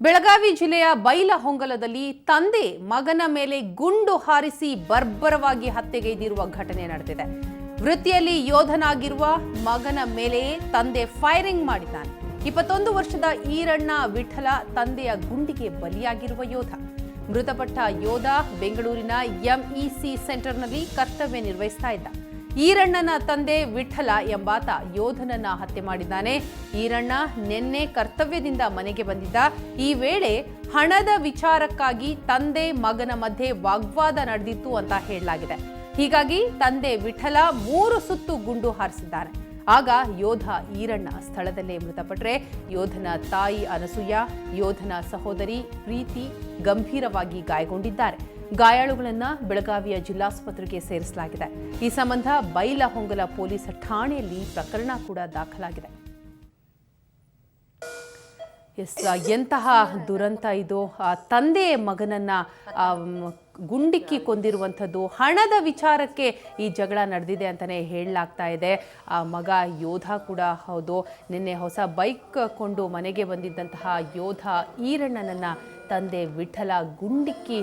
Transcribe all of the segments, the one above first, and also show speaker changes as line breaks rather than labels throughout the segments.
ಬೆಳಗಾವಿ ಜಿಲ್ಲೆಯ ಬೈಲಹೊಂಗಲದಲ್ಲಿ ತಂದೆ ಮಗನ ಮೇಲೆ ಗುಂಡು ಹಾರಿಸಿ ಬರ್ಬರವಾಗಿ ಹತ್ಯೆಗೈದಿರುವ ಘಟನೆ ನಡೆದಿದೆ. ವೃತ್ತಿಯಲ್ಲಿ ಯೋಧನಾಗಿರುವ ಮಗನ ಮೇಲೆಯೇ ತಂದೆ ಫೈರಿಂಗ್ ಮಾಡಿದ್ದಾನೆ. 21 ವರ್ಷದ ಈರಣ್ಣ ವಿಠಲ ತಂದೆಯ ಗುಂಡಿಗೆ ಬಲಿಯಾಗಿರುವ ಯೋಧ. ಮೃತಪಟ್ಟ ಯೋಧ ಬೆಂಗಳೂರಿನ ಎಂಇಸಿ ಸೆಂಟರ್ನಲ್ಲಿ ಕರ್ತವ್ಯ ನಿರ್ವಹಿಸ್ತಾ ಇದ್ದ. ಈರಣ್ಣನ ತಂದೆ ವಿಠಲ ಎಂಬಾತ ಯೋಧನನ್ನ ಹತ್ಯೆ ಮಾಡಿದ್ದಾನೆ. ಈರಣ್ಣ ನಿನ್ನೆ ಕರ್ತವ್ಯದಿಂದ ಮನೆಗೆ ಬಂದಿದ್ದ. ಈ ವೇಳೆ ಹಣದ ವಿಚಾರಕ್ಕಾಗಿ ತಂದೆ ಮಗನ ಮಧ್ಯೆ ವಾಗ್ವಾದ ನಡೆದಿತ್ತು ಅಂತ ಹೇಳಲಾಗಿದೆ. ಹೀಗಾಗಿ ತಂದೆ ವಿಠಲ 3 ಸುತ್ತು ಗುಂಡು ಹಾರಿಸಿದ್ದಾನೆ. ಆಗ ಯೋಧ ಈರಣ್ಣ ಸ್ಥಳದಲ್ಲೇ ಮೃತಪಟ್ಟರೆ ಯೋಧನ ತಾಯಿ ಅನಸೂಯ, ಯೋಧನ ಸಹೋದರಿ ಪ್ರೀತಿ ಗಂಭೀರವಾಗಿ ಗಾಯಗೊಂಡಿದ್ದಾರೆ. ಗಾಯಾಳುಗಳನ್ನು ಬೆಳಗಾವಿಯ ಜಿಲ್ಲಾಸ್ಪತ್ರೆಗೆ ಸೇರಿಸಲಾಗಿದೆ. ಈ ಸಂಬಂಧ ಬೈಲಹೊಂಗಲ ಪೊಲೀಸ್ ಠಾಣೆಯಲ್ಲಿ ಪ್ರಕರಣ ಕೂಡ ದಾಖಲಾಗಿದೆ. ಎಂತಹ ದುರಂತ ಇದು! ತಂದೆ ಮಗನನ್ನ ಗುಂಡಿಕ್ಕಿ ಕೊಂದಿರುವಂಥದ್ದು. ಹಣದ ವಿಚಾರಕ್ಕೆ ಈ ಜಗಳ ನಡೆದಿದೆ ಅಂತಲೇ ಹೇಳಲಾಗ್ತಾ ಇದೆ. ಮಗ ಯೋಧ ಕೂಡ ಹೌದು. ನಿನ್ನೆ ಹೊಸ ಬೈಕ್ ಕೊಂಡು ಮನೆಗೆ ಬಂದಿದ್ದಂತಹ ಯೋಧ ಈರಣ್ಣನನ್ನ ತಂದೆ ವಿಠಲ ಗುಂಡಿಕ್ಕಿ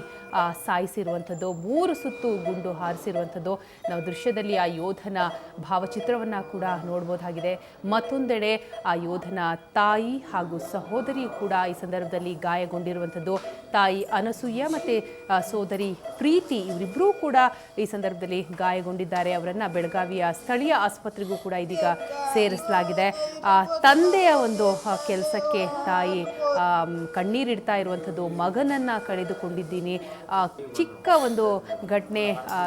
ಸಾಯಿಸಿರುವಂಥದ್ದು. 3 ಸುತ್ತು ಗುಂಡು ಹಾರಿಸಿರುವಂಥದ್ದು. ನಾವು ದೃಶ್ಯದಲ್ಲಿ ಆ ಯೋಧನ ಭಾವಚಿತ್ರವನ್ನು ಕೂಡ ನೋಡ್ಬೋದಾಗಿದೆ. ಮತ್ತೊಂದೆಡೆ ಆ ಯೋಧನ ತಾಯಿ ಹಾಗೂ ಸಹೋದರಿ ಕೂಡ ಈ ಸಂದರ್ಭದಲ್ಲಿ ಗಾಯಗೊಂಡಿರುವಂಥದ್ದು. ತಾಯಿ ಅನಸೂಯ ಮತ್ತು ಸೋದರಿ ಪ್ರೀತಿ ಇವರಿಬ್ಬರೂ ಕೂಡ ಈ ಸಂದರ್ಭದಲ್ಲಿ ಗಾಯಗೊಂಡಿದ್ದಾರೆ. ಅವರನ್ನು ಬೆಳಗಾವಿಯ ಸ್ಥಳೀಯ ಆಸ್ಪತ್ರೆಗೂ ಕೂಡ ಇದೀಗ ಸೇರಿಸಲಾಗಿದೆ. ತಂದೆಯ ಒಂದು ಕೆಲಸಕ್ಕೆ ತಾಯಿ ಕಣ್ಣೀರಿಡ್ತಾ ಇರುವಂಥದ್ದು. ಮಗನನ್ನ ಕಳೆದುಕೊಂಡಿದ್ದೀನಿ. ಚಿಕ್ಕ ಒಂದು ಘಟನೆ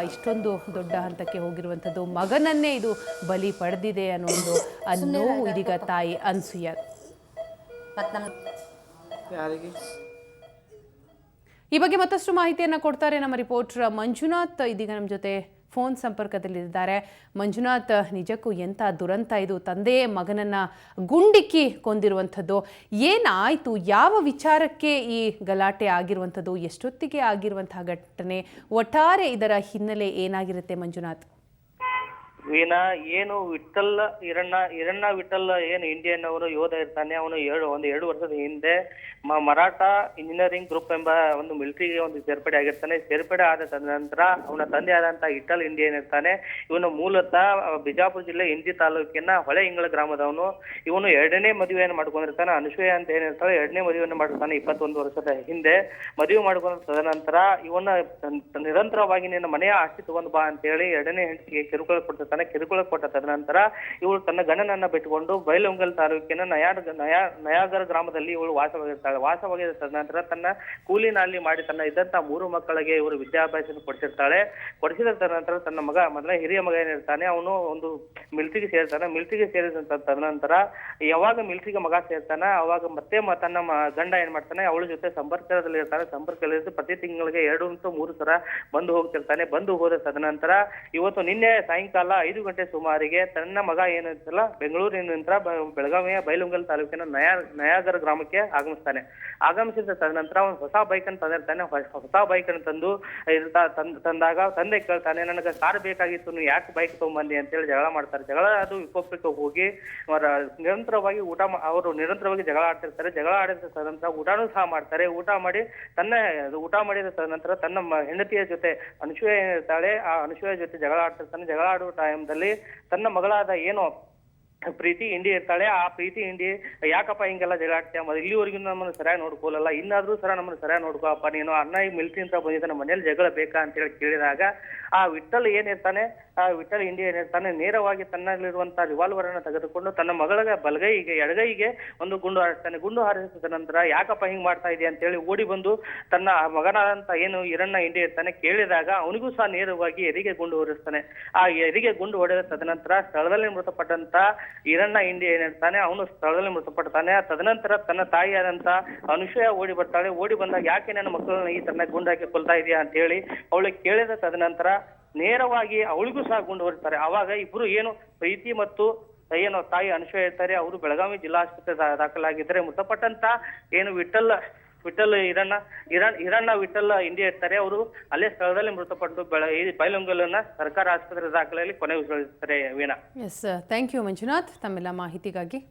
ಇಷ್ಟೊಂದು ದೊಡ್ಡ ಹಂತಕ್ಕೆ ಹೋಗಿರುವಂಥದ್ದು. ಮಗನನ್ನೇ ಇದು ಬಲಿ ಪಡೆದಿದೆ ಅನ್ನೋ ಒಂದು ನೋವು ಇದೀಗ ತಾಯಿ ಅನಸೂಯ. ಈ ಬಗ್ಗೆ ಮತ್ತಷ್ಟು ಮಾಹಿತಿಯನ್ನು ಕೊಡ್ತಾರೆ ನಮ್ಮ ರಿಪೋರ್ಟರ್ ಮಂಜುನಾಥ್. ಇದೀಗ ನಮ್ಮ ಜೊತೆ ಫೋನ್ ಸಂಪರ್ಕದಲ್ಲಿದ್ದಾರೆ. ಮಂಜುನಾಥ್, ನಿಜಕ್ಕೂ ಎಂಥ ದುರಂತ ಇದು! ತಂದೆಯೇ ಮಗನನ್ನ ಗುಂಡಿಕ್ಕಿ ಕೊಂದಿರುವಂಥದ್ದು. ಏನಾಯಿತು? ಯಾವ ವಿಚಾರಕ್ಕೆ ಈ ಗಲಾಟೆ ಆಗಿರುವಂಥದ್ದು? ಎಷ್ಟೊತ್ತಿಗೆ ಆಗಿರುವಂತಹ ಘಟನೆ? ಒಟ್ಟಾರೆ ಇದರ ಹಿನ್ನೆಲೆ ಏನಾಗಿರುತ್ತೆ ಮಂಜುನಾಥ್?
ವೀಣಾ, ಏನು ವಿಠಲ್ ಈರಣ್ಣ ವಿಠಲ್ ಏನು ಇಂಡಿಯನ್ ಅವರು ಯೋಧ ಇರ್ತಾನೆ. ಅವನು 2 ವರ್ಷದ ಹಿಂದೆ ಮರಾಠ ಇಂಜಿನಿಯರಿಂಗ್ ಗ್ರೂಪ್ ಎಂಬ ಒಂದು ಮಿಲಿಟರಿಗೆ ಒಂದು ಸೇರ್ಪಡೆ ಆಗಿರ್ತಾನೆ. ಸೇರ್ಪಡೆ ಆದ ನಂತರ ಅವನ ತಂದೆ ಆದಂತಹ ವಿಠಲ್ ಇಂಡಿಯನ್ ಇರ್ತಾನೆ. ಇವನು ಮೂಲತಃ ಬಿಜಾಪುರ ಜಿಲ್ಲೆ ಇಂಡಿ ತಾಲೂಕಿನ ಹೊಳೆ ಇಂಗಳ ಗ್ರಾಮದವನು. ಇವನು 2ನೇ ಮದುವೆಯನ್ನು ಮಾಡ್ಕೊಂಡಿರ್ತಾನೆ. ಅನಸೂಯ ಅಂತ ಏನಿರ್ತಾಳೆ 2ನೇ ಮದುವೆಯನ್ನು ಮಾಡಿರ್ತಾನೆ. 21 ವರ್ಷದ ಹಿಂದೆ ಮದುವೆ ಮಾಡ್ಕೊಂಡ ತದನಂತರ ಇವನ್ನ ನಿರಂತರವಾಗಿ ನಿನ್ನ ಮನೆಯ ಆಸ್ತಿ ತಗೊಂಡು ಬಾ ಅಂತ ಹೇಳಿ 2ನೇ ಹೆಂಡತಿಗೆ ಕಿರುಕುಳ ಕೊಡ್ತಿರ್ತಾನೆ. ಕಿರುಕುಳ ಕೊಟ್ಟ ತದನಂತರ ಇವಳು ತನ್ನ ಗಂಡನನ್ನ ಬಿಟ್ಟುಕೊಂಡು ಬೈಲಹೊಂಗಲ ತಾಲೂಕಿನ ನಯಾಗರ ಗ್ರಾಮದಲ್ಲಿ ಇವಳು ವಾಸವಾಗಿದ್ದ ತದನಂತರ ತನ್ನ ಕೂಲಿ ನಾಲಿ ಮಾಡಿ ತನ್ನ ಇದ್ದಂತಹ 3 ಮಕ್ಕಳಿಗೆ ಇವರು ವಿದ್ಯಾಭ್ಯಾಸ ಕೊಡಿಸಿರ್ತಾಳೆ. ಕೊಡಿಸಿದ ತದನಂತರ ತನ್ನ ಮಗ ಮೊದಲ ಹಿರಿಯ ಮಗ ಏನಿರ್ತಾನೆ ಅವನು ಒಂದು ಮಿಲಿಟರಿಗೆ ಸೇರ್ತಾನೆ. ಮಿಲಿಟರಿಗೆ ಸೇರಿದ ತದನಂತರ ಯಾವಾಗ ಮಿಲಿಟರಿಗೆ ಮಗ ಸೇರ್ತಾನ ಅವಾಗ ಮತ್ತೆ ತನ್ನ ಗಂಡ ಏನ್ ಮಾಡ್ತಾನೆ, ಅವಳ ಜೊತೆ ಸಂಪರ್ಕದಲ್ಲಿ ಇರ್ತಾನೆ. ಸಂಪರ್ಕದಲ್ಲಿ ಪ್ರತಿ ತಿಂಗಳಿಗೆ 2 3 ಸಲ ಬಂದು ಹೋಗ್ತಿರ್ತಾನೆ. ಬಂದು ಹೋದ ತದನಂತರ ಇವತ್ತು ನಿನ್ನೆ ಸಾಯಂಕಾಲ 5 ಗಂಟೆ ಸುಮಾರಿಗೆ ತನ್ನ ಮಗ ಏನಿರ್ತಲ್ಲ ಬೆಂಗಳೂರಿನಿಂದ ಬೆಳಗಾವಿಯ ಬೈಲಹೊಂಗಲ ತಾಲೂಕಿನ ನಯಾಗರ ಗ್ರಾಮಕ್ಕೆ ಆಗಮಿಸ್ತಾನೆ. ಆಗಮಿಸಿದ ತದನಂತರ ಅವನು ಹೊಸ ಬೈಕ್ ಅನ್ನು ತಂದಿರ್ತಾನೆ. ಹೊಸ ಬೈಕ್ ಅನ್ನು ತಂದಾಗ ತಂದೆ ಕೇಳ್ತಾನೆ, ನನಗೆ ಕಾರ್ ಬೇಕಾಗಿತ್ತು, ನೀವು ಯಾಕೆ ಬೈಕ್ ತಗೊಂಬಂದಿ ಅಂತೇಳಿ ಜಗಳ ಮಾಡ್ತಾರೆ. ಜಗಳ ಅದು ವಿಕೋಪಕ್ಕೆ ಹೋಗಿ ನಿರಂತರವಾಗಿ ಅವರು ನಿರಂತರವಾಗಿ ಜಗಳ ಆಡ್ತಿರ್ತಾರೆ. ಜಗಳ ಆಡಿದ ತದನಂತರ ಊಟನೂ ಸಹ ಮಾಡ್ತಾರೆ. ಊಟ ಮಾಡಿದ ತದನಂತರ ತನ್ನ ಹೆಂಡತಿಯ ಜೊತೆ ಅನಸೂಯ ಏನಿರ್ತಾಳೆ ಆ ಅನಸೂಯ ಜೊತೆ ಜಗಳ ಆಡ್ತಿರ್ತಾನೆ. ಜಗಳ ಆಡುವ ಟೈಮ್ದಲ್ಲಿ ತನ್ನ ಮಗಳಾದ ಏನೋ ಪ್ರೀತಿ ಇಂಡಿ ಇರ್ತಾಳೆ. ಆ ಪ್ರೀತಿ ಇಂಡಿ ಯಾಕಪ್ಪ ಹಿಂಗೆಲ್ಲ ಜಗಾಡ್ತೀಯ, ಇಲ್ಲಿವರೆಗೂ ನಮ್ಮನ್ನು ಸರಿಯಾಗಿ ನೋಡ್ಕೋಲಲ್ಲ, ಇನ್ನಾದ್ರೂ ನಮ್ಮನ್ನು ಸರಿಯಾಗಿ ನೋಡ್ಕೋಪ್ಪ ನೀನು. ಅಣ್ಣ ಈಗ ಮಿಲಿಟರಿ ಅಂತ ಬಂದಿದ್ದಾನೆ, ಮನೇಲಿ ಜಗಳ ಬೇಕಾ ಅಂತ ಹೇಳಿ ಕೇಳಿದಾಗ ಆ ವಿಠಲ್ ಏನಿರ್ತಾನೆ, ಆ ವಿಠಲ್ ಇಂಡಿ ಏನಿರ್ತಾನೆ ನೇರವಾಗಿ ತನ್ನಲ್ಲಿರುವಂತಹ ರಿವಾಲ್ವರ್ ಅನ್ನು ತೆಗೆದುಕೊಂಡು ತನ್ನ ಮಗಳ ಬಲಗೈಗೆ ಎಡಗೈಗೆ ಒಂದು ಗುಂಡು ಹಾರಿಸ್ತಾನೆ. ಗುಂಡು ಹಾರಿಸಿದ ನಂತರ ಯಾಕಪ್ಪ ಹಿಂಗ್ ಮಾಡ್ತಾ ಇದೆಯಾ ಅಂತ ಹೇಳಿ ಓಡಿ ಬಂದು ತನ್ನ ಮಗನಾದಂತ ಏನು ಈರಣ್ಣ ಇಂಡಿ ಇರ್ತಾನೆ ಕೇಳಿದಾಗ ಅವನಿಗೂ ಸಹ ನೇರವಾಗಿ ಎರಿಗೆ ಗುಂಡು ಹೊರಿಸ್ತಾನೆ. ಆ ಎರಿಗೆ ಗುಂಡು ಹೊಡೆದ ತದನಂತರ ಸ್ಥಳದಲ್ಲಿ ಮೃತಪಟ್ಟಂತ ಈರಣ್ಣ ಇಂಡಿ ಏನಿರ್ತಾನೆ ಅವನು ಸ್ಥಳದಲ್ಲಿ ಮೃತಪಡ್ತಾನೆ. ತದನಂತರ ತನ್ನ ತಾಯಿಯಾದಂತ ಅನಸೂಯ ಓಡಿ ಬರ್ತಾಳೆ. ಓಡಿ ಬಂದಾಗ ಯಾಕೆ ನನ್ನ ಮಕ್ಕಳನ್ನ ಈ ತನ್ನ ಗುಂಡು ಹಾಕಿ ಕೊಲ್ತಾ ಇದೆಯಾ ಅಂತ ಹೇಳಿ ಅವಳಿಗೆ ಕೇಳಿದ ತದನಂತರ ನೇರವಾಗಿ ಅವಳಿಗೂ ಸಹ ಗುಂಡು ಹೊರಿತಾರೆ. ಆವಾಗ ಇಬ್ರು ಏನು ಪ್ರೀತಿ ಮತ್ತು ಏನು ತಾಯಿ ಅನಸೂಯ ಇರ್ತಾರೆ ಅವರು ಬೆಳಗಾವಿ ಜಿಲ್ಲಾ ಆಸ್ಪತ್ರೆ ದಾಖಲಾಗಿದ್ದಾರೆ. ಮೃತಪಟ್ಟಂತ ಏನು ವಿಠಲ್ ಈರಣ್ಣ ವಿಠಲ್ ಇಂಡಿಯಾ ಇರ್ತಾರೆ ಅವರು ಅಲ್ಲೇ ಸ್ಥಳದಲ್ಲಿ ಮೃತಪಟ್ಟು ಬೈಲಹೊಂಗಲನ ಸರ್ಕಾರ ಆಸ್ಪತ್ರೆ ದಾಖಲೆಯಲ್ಲಿ ಕೊನೆ ಉಸಿರೆಳೆದಿದ್ದಾರೆ. Veena,
yes, thank you Manjunath ತಮ್ಮೆಲ್ಲ ಮಾಹಿತಿಗಾಗಿ.